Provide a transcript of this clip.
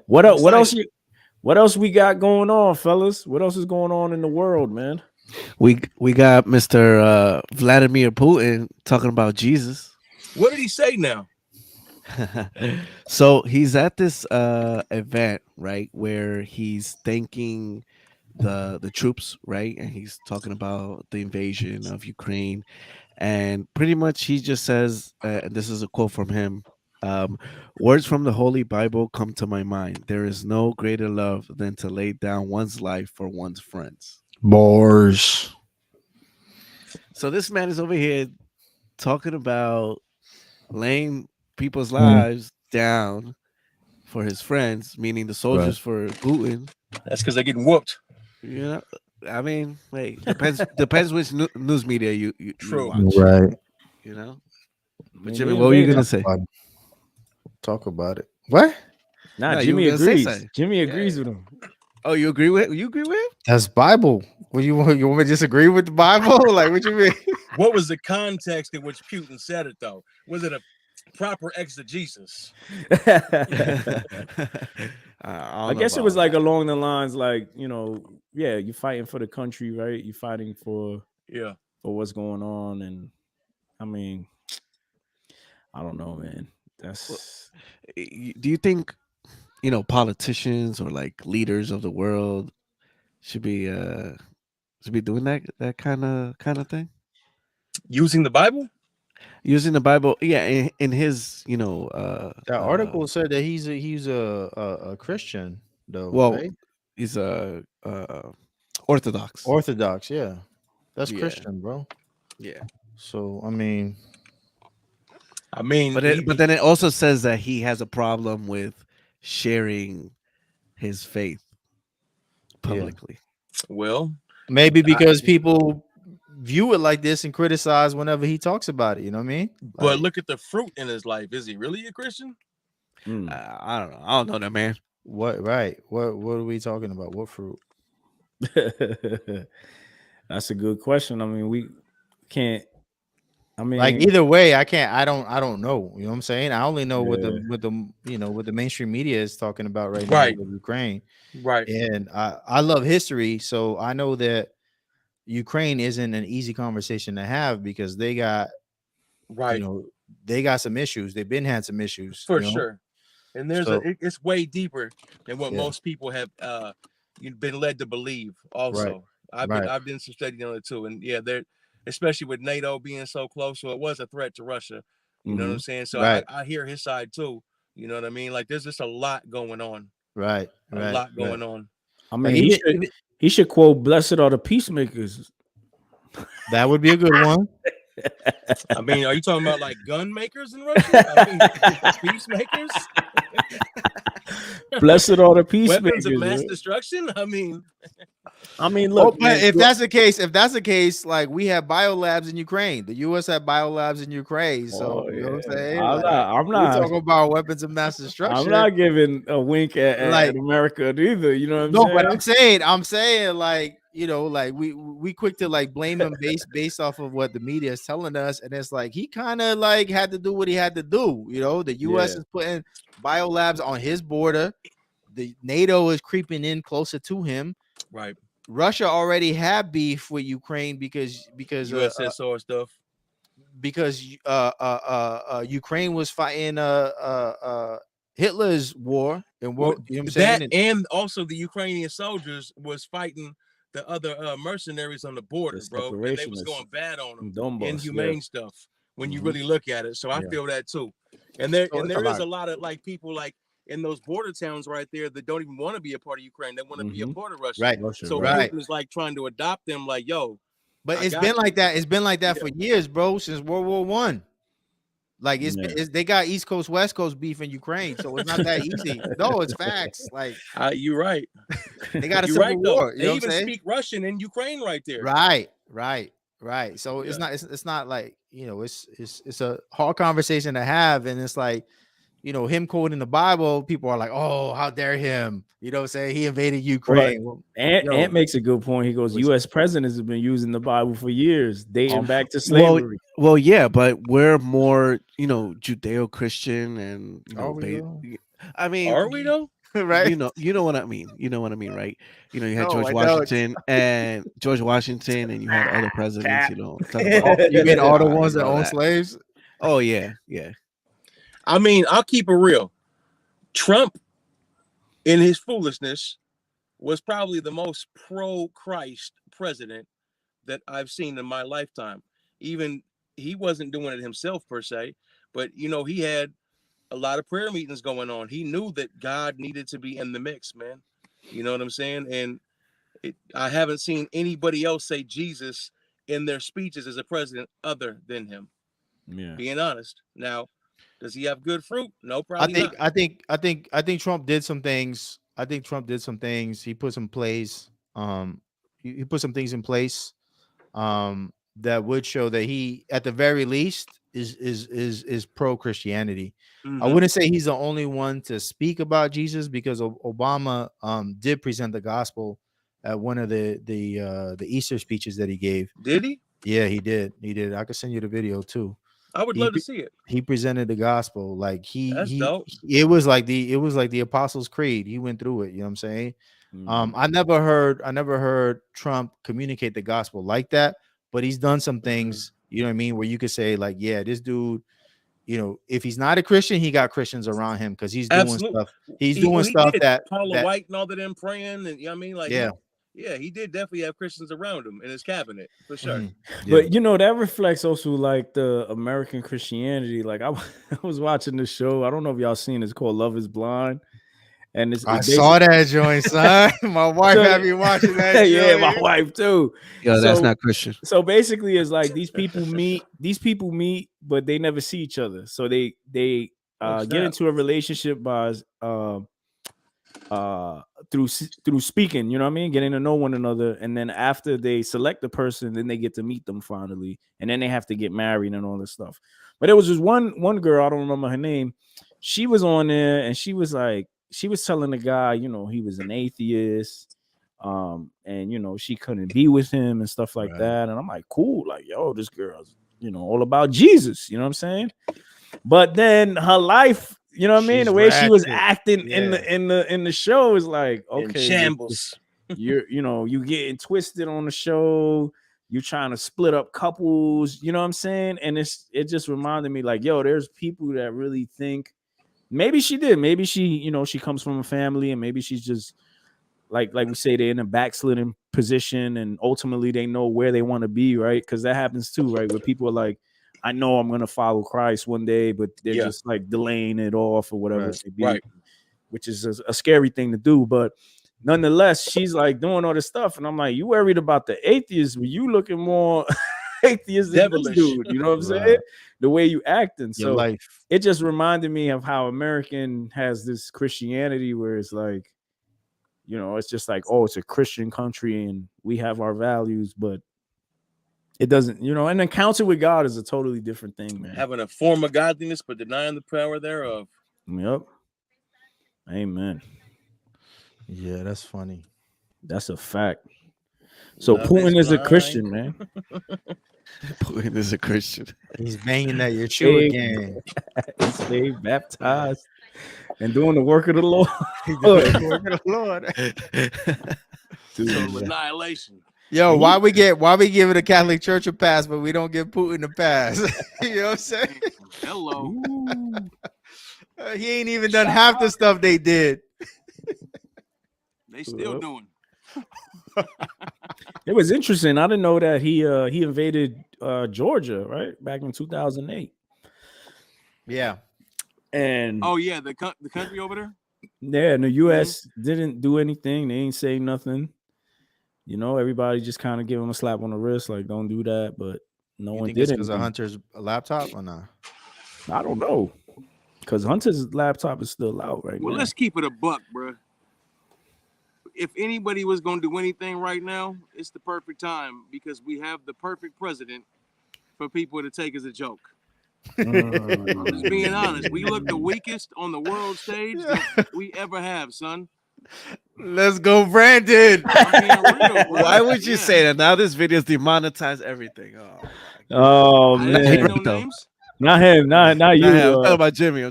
What I'm else? What else? excited. What else we got going on, fellas? What else is going on in the world, man? We got Mr. Vladimir Putin talking about Jesus. What did he say now? So he's at this event, right, where he's thanking the troops, right, and he's talking about the invasion of Ukraine, and pretty much he just says, and this is a quote from him. um, Words from the Holy Bible come to my mind. There is no greater love than to lay down one's life for one's friends. Bars. So this man is over here talking about laying people's Mm. lives down for his friends, meaning the soldiers Right. for Putin. That's because they're getting whooped. You know, I mean, wait, depends which news media you True. watch. Right. You know, I but mean, Jimmy, they what were you invaded. gonna say? Talk about it. What? Nah, No, you Jimmy were gonna say agrees. something. Jimmy agrees with him. Oh, you agree with him? That's Bible. What you want? You want me to disagree with the Bible? Like, what you mean? What was the context in which Putin said it, though? Was it a proper exegesis? I guess it was like along the lines, like, yeah, you're fighting for the country, right? You're fighting for Yeah. what's going on, and I mean, I don't know, man. That's Do you think politicians or like leaders of the world should be doing that kind of thing, Using the Bible? using the Bible? Yeah, in his That article said that he's a Christian though. well, right? he's Orthodox. Orthodox. Yeah, that's Yeah. Christian, bro. Yeah, So I mean, but then it also says that he has a problem with sharing his faith publicly. Well, maybe because people view it like this and criticize whenever he talks about it. You know what I mean? but look at the fruit in his life. Is he really a Christian? I don't know. I don't know that, man. What? Right? What are we talking about? What fruit? that's a good question. I mean, we can't. I mean, Like either way, I can't. I don't know. You know what I'm saying? I only know what Yeah. what the mainstream media is talking about right Right. now with Ukraine. Right. And I love history, so I know that Ukraine isn't an easy conversation to have because they got Right. they got some issues. They've been had some issues For sure. And there's So- it's way deeper than what Yeah. most people have been led to believe. Also, Right. I've been some studying on it too, and yeah, they're especially with NATO being so close, so it was a threat to Russia. You know what I'm saying? So Right. I hear his side too. You know what I mean? Like there's just a lot going on. Right. A lot going on. I mean, Like, he should quote, "Blessed are the peacemakers." That would be a good one. I mean, are you talking about like gun makers in Russia? I mean, peacemakers? Blessed are the Weapons peacemakers. of mass man. destruction? I mean, Look, But man, if that's the case, like we have biolabs in Ukraine. The U.S. have biolabs in Ukraine. So you know what I'm saying? I'm Like, not. we talking about weapons of mass destruction. I'm not giving a wink at Like- America either. You know what I'm No, saying? but I'm saying, like, like we quick to like blame him based off of what the media is telling us, and it's like he kind of like had to do what he had to do. The U.S. Yeah. is putting biolabs on his border. The NATO is creeping in closer to him. right. Russia already had beef with Ukraine because USSR stuff. Ukraine was fighting Hitler's war and Well, what you know what I'm saying? that and also the Ukrainian soldiers was fighting the other mercenaries on the border, The bro. And they was separationists going bad on them. Donbas, Inhumane stuff when you Mhm. really look at it. So I Yeah. feel that too. And there So and it's there a is lot. a lot of like people like in those border towns right there that don't even want to be a part of Ukraine. They want to be a Mhm. part of Russia. Right. Russia, So right. Putin is like trying to adopt them like, yo, But I it's got been you. like that. It's been like that for years, bro, since World War One. Like they got East Coast, West Coast beef in Ukraine, so it's not that easy. No, it's facts. Like you're right. they got a You're civil right though. war. You They know what even I'm saying? speak Russian in Ukraine right there. Right. So it's not like it's a hard conversation to have, and it's like him quoting the Bible. People are like, oh, how dare him? You know what I'm saying? He invaded Ukraine. Well, Ant makes a good point. He goes, U.S. presidents have been using the Bible for years, dating back to Well, slavery. well, yeah, but we're more, Judeo-Christian, and Are we though? I mean, Are we though? right? You know what I mean. You know what I mean, right? You had No, George I don't. Washington and you had other presidents. Talk Yeah. about You mean all the genocide ones and that all own that. slaves? Oh yeah. I mean, I'll keep it real. Trump, in his foolishness, was probably the most pro-Christ president that I've seen in my lifetime. Even he wasn't doing it himself per se, but he had a lot of prayer meetings going on. He knew that God needed to be in the mix, man. You know what I'm saying? And I haven't seen anybody else say Jesus in their speeches as a president other than him. Yeah. Being honest. Now, does he have good fruit? No, I probably think not. I think Trump did some things. I think Trump did some things. He put some plays. He put some things in place that would show that he, at the very least, is pro Christianity. I wouldn't say he's the only one to speak about Jesus, because Obama did present the gospel at one of the Easter speeches that he gave. Did he? Yeah, he did. He did. I could send you the video too. I would love to see it. He presented the gospel like That's dope. it was like the Apostles' Creed. He went through it. You know what I'm saying? I never heard Trump communicate the gospel like that, but he's done some things, you know what I mean, where you could say like, yeah, this dude, if he's not a Christian, he got Christians around him, because he's doing stuff. He's doing stuff that Paula White and all of them praying, and I mean, like, yeah. He did definitely have Christians around him in his cabinet for sure. But that reflects also like the American Christianity. Like I was watching this show. I don't know if y'all seen it. It's called Love Is Blind. And I saw that joint, son. My wife had me watching that. Yeah, my wife too. Yo, that's not Christian. So basically, it's like these people meet, but they never see each other. So they get into a relationship by through speaking, you know what I mean, getting to know one another, and then after they select the person, then they get to meet them finally, and then they have to get married and all this stuff. But there was just one girl, I don't remember her name. She was on there, and she was telling the guy, he was an atheist, and she couldn't be with him and stuff like that. And I'm like, cool, like, yo, this girl's all about Jesus, you know what I'm saying? But then her life, you know what I mean, the way she was acting in the show is like, okay, in shambles. You getting twisted on the show, you trying to split up couples, you know what I'm saying? And it just reminded me like, yo, there's people that really think maybe she she comes from a family, and maybe she's just like we say, they're in a backsliding position, and ultimately they know where they want to be, right? Because that happens too, right? Where people are like, I know I'm gonna follow Christ one day, but they're just like delaying it off or whatever it may be, right? Which is a scary thing to do. But nonetheless, she's like doing all this stuff, and I'm like, you worried about the atheists, but you looking more atheist than this dude, you know what I'm saying? The way you acting. So it just reminded me of how American has this Christianity where it's like, it's just like, oh, it's a Christian country and we have our values, but it doesn't, an encounter with God is a totally different thing, man. Having a form of godliness, but denying the power thereof. Yep. Amen. Yeah, that's funny. That's a fact. So Putin is a Christian, man. Putin is a Christian. He's banging at your shoe again. He's saved, baptized, and doing the work of the Lord. Doing the work of the Lord. Total annihilation. Yo, why we give the Catholic Church a pass, but we don't give Putin a pass? You know what I'm saying? Hello. He ain't even done half the stuff they did. They still doing. It was interesting. I didn't know that he invaded Georgia, right, back in 2008. Yeah. And the country over there. Yeah, and the U.S. didn't do anything. They ain't say nothing. Everybody just kind of give him a slap on the wrist, like, don't do that. But no one did it. Because of Hunter's laptop or not? I don't know. Because Hunter's laptop is still out right now. Well, let's keep it a buck, bro. If anybody was going to do anything right now, it's the perfect time, because we have the perfect president for people to take as a joke. I'm just being honest. We look the weakest on the world stage that we ever have, son. Let's go, Brandon. Real, why would you say that? Now this video's demonetized everything. Oh man, no names. Not him, not you. I'm talking about Jimmy.